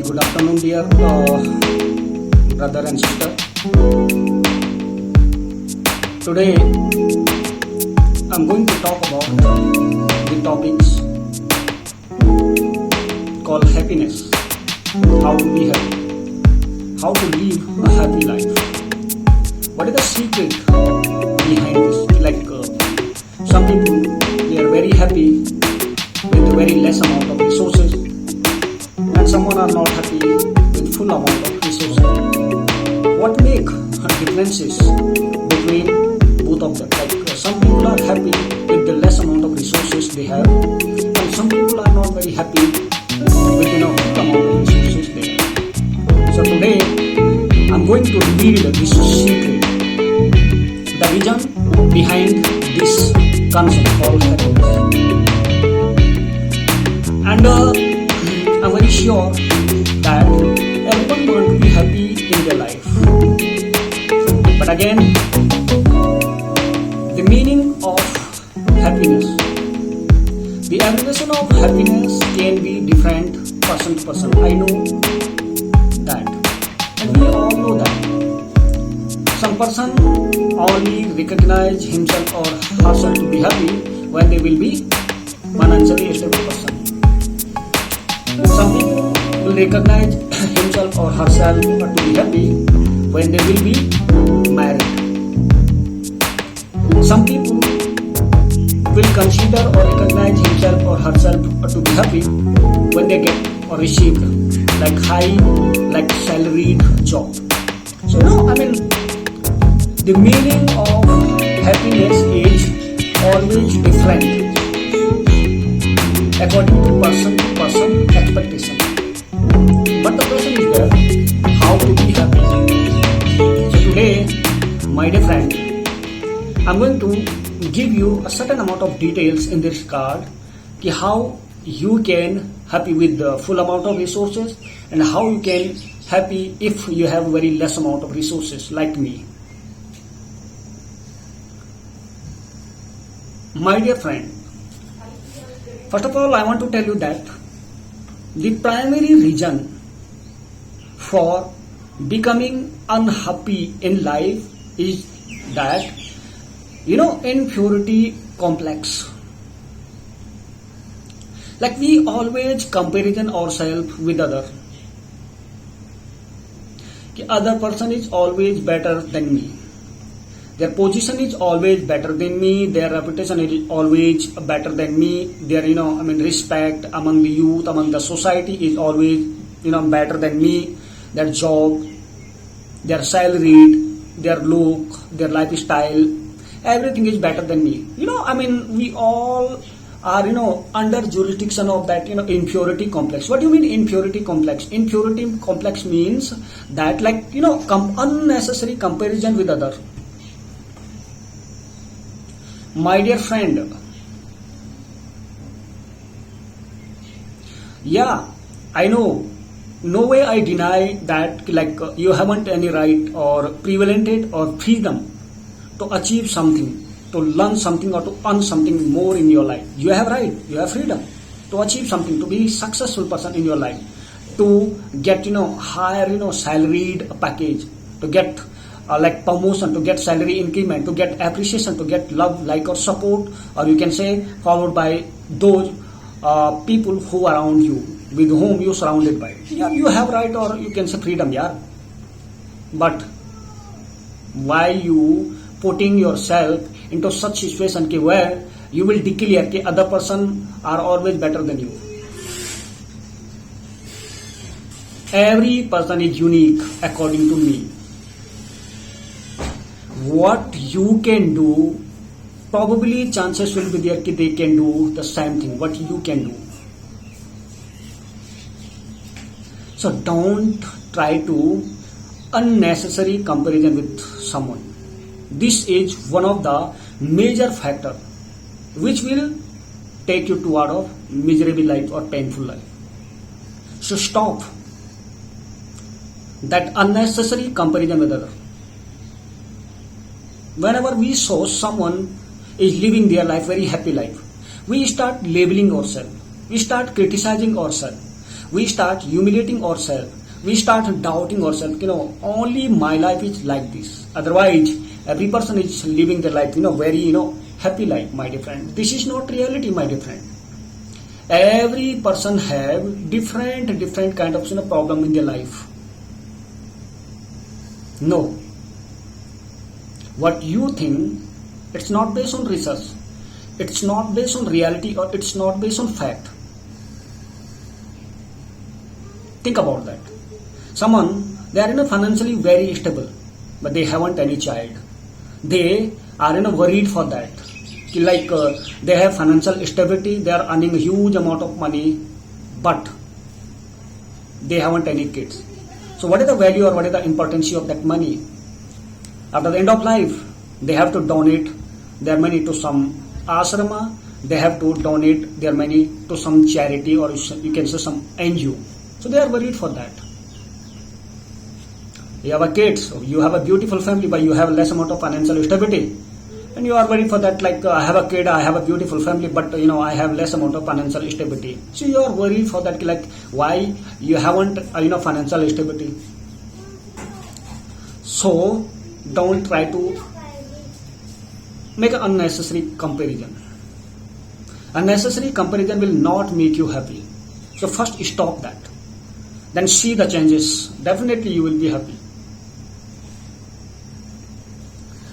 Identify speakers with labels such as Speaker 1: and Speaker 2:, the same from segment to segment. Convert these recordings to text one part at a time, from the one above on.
Speaker 1: Good afternoon, dear brother and sister. Today, I'm going to talk about the topics called happiness. How to be happy. How to live a happy life. What is the secret behind this? Some people, they are very happy with a very less amount of resources, and someone are not happy with full amount of resources. What make differences between both of them? Some people are happy with the less amount of resources they have, and some people are not very happy with full amount of resources they have. So today I'm going to reveal this secret, the reason behind this concept called happiness. And I'm very sure that everyone wants to be happy in their life. But again, the meaning of happiness, the definition of happiness can be different person to person. I know that, and we all know that. Some person only recognize himself or herself to be happy when they will be financially stable person. Some people will recognize himself or herself to be happy when they will be married. Some people will consider or recognize himself or herself to be happy when they get or received high salaried job. So the meaning of happiness is always different according to person expectation. But the question is there, how to be happy? So today, my dear friend, I'm going to give you a certain amount of details in this card, how you can happy with the full amount of resources, and how you can happy if you have very less amount of resources like me. My dear friend, first of all, I want to tell you that the primary reason for becoming unhappy in life is that, inferiority complex. We always comparison ourselves with other. The other person is always better than me. Their position is always better than me. Their reputation is always better than me. Their, respect among the youth, among the society is always, better than me. Their job, their salary, their look, their lifestyle, everything is better than me. We all are, under jurisdiction of that, inferiority complex. What do you mean inferiority complex? Inferiority complex means that, unnecessary comparison with other. My dear friend, I know, no way I deny that you haven't any right or privilege or freedom to achieve something, to learn something or to earn something more in your life. You have right, you have freedom to achieve something, to be successful person in your life, to get higher salaried package, to get promotion, to get salary increment, to get appreciation, to get love, or support, or you can say followed by those people who are around you, with whom you surrounded by. You have right, or you can say freedom, But why you putting yourself into such situation where you will declare that other person are always better than you? Every person is unique according to me. What you can do, probably chances will be there that they can do the same thing what you can do. So don't try to unnecessary comparison with someone. This is one of the major factor which will take you toward a miserable life or painful life. So stop that unnecessary comparison with others. Whenever we saw someone is living their life, very happy life, we start labeling ourselves, we start criticizing ourselves, we start humiliating ourselves. We start doubting ourselves. Only my life is like this. Otherwise, every person is living their life, very, happy life, my dear friend. This is not reality, my dear friend. Every person have different kind of problem in their life. No. What you think, it's not based on research. It's not based on reality, or it's not based on fact. Think about that. Someone, they are financially very stable, but they haven't any child. They are worried for that. They have financial stability, they are earning a huge amount of money, but they haven't any kids. So what is the value, or what is the importance of that money? After the end of life, they have to donate their money to some ashrama, they have to donate their money to some charity, or you can say some NGO. So they are worried for that. You have a kids, you have a beautiful family, but you have less amount of financial stability. And you are worried for that, I have a kid, I have a beautiful family, but I have less amount of financial stability. So you are worried for that, why you haven't financial stability. So don't try to make an unnecessary comparison. Unnecessary comparison will not make you happy. So first stop that. Then see the changes. Definitely you will be happy.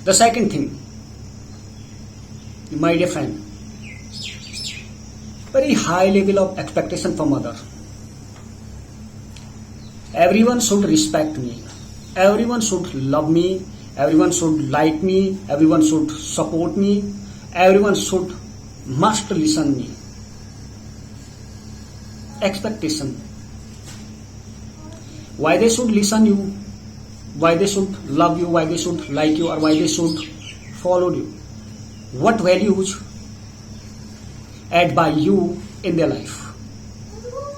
Speaker 1: The second thing, my dear friend, very high level of expectation from others. Everyone should respect me. Everyone should love me. Everyone should like me. Everyone should support me. Everyone must listen me. Expectation. Why they should listen you? Why they should love you? Why they should like you? Or why they should follow you? What values add by you in their life?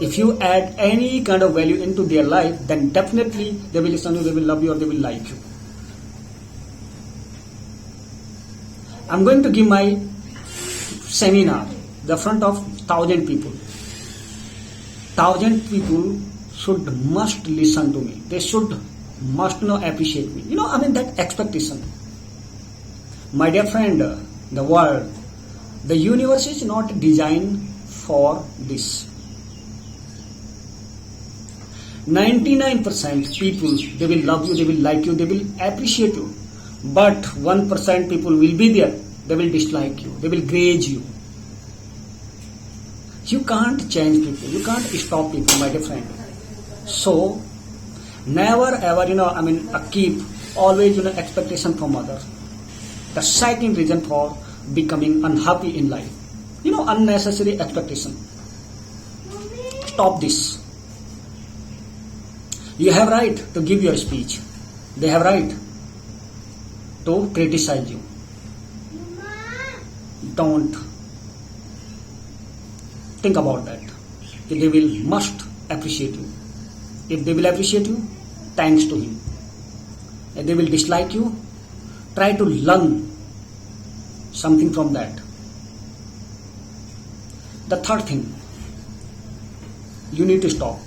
Speaker 1: If you add any kind of value into their life, then definitely they will listen to you, they will love you, or they will like you. I'm going to give my seminar the front of 1,000 people. 1,000 people must listen to me. They must appreciate me. That expectation. My dear friend, the world, the universe is not designed for this. 99% people, they will love you, they will like you, they will appreciate you. But 1% people will be there, they will dislike you, they will grade you. You can't change people, you can't stop people, my dear friend. So, never ever, keep always, expectation from others. The second reason for becoming unhappy in life, unnecessary expectation. Stop this. You have right to give your speech. They have right to criticize you. Don't think about that. They must appreciate you. If they will appreciate you, thanks to him. If they will dislike you, try to learn something from that. The third thing, you need to stop.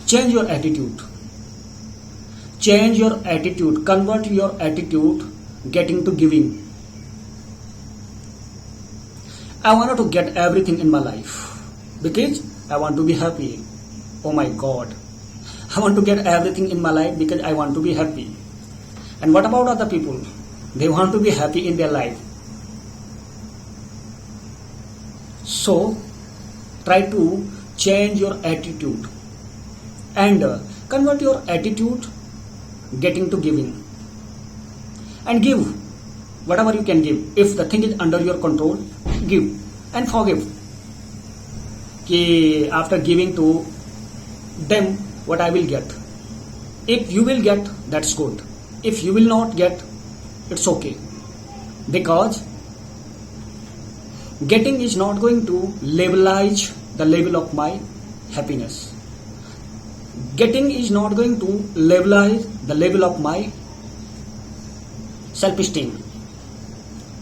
Speaker 1: Change your attitude. Change your attitude. Convert your attitude getting to giving. I wanted to get everything in my life because I want to be happy. Oh my God. I want to get everything in my life because I want to be happy. And what about other people? They want to be happy in their life. So, try to change your attitude and convert your attitude getting to giving. And give whatever you can give. If the thing is under your control, give and forgive. After giving to them, what I will get. If you will get, that's good. If you will not get, it's okay. Because getting is not going to levelize the level of my happiness. Getting is not going to levelize the level of my self-esteem.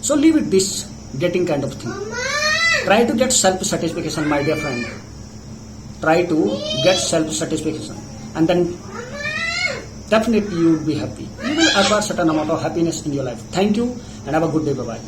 Speaker 1: So leave it this getting kind of thing. Try to get self-satisfaction, my dear friend. try to get self-satisfaction, and then definitely you will be happy. You will acquire certain amount of happiness in your life. Thank you and have a good day. Bye-bye.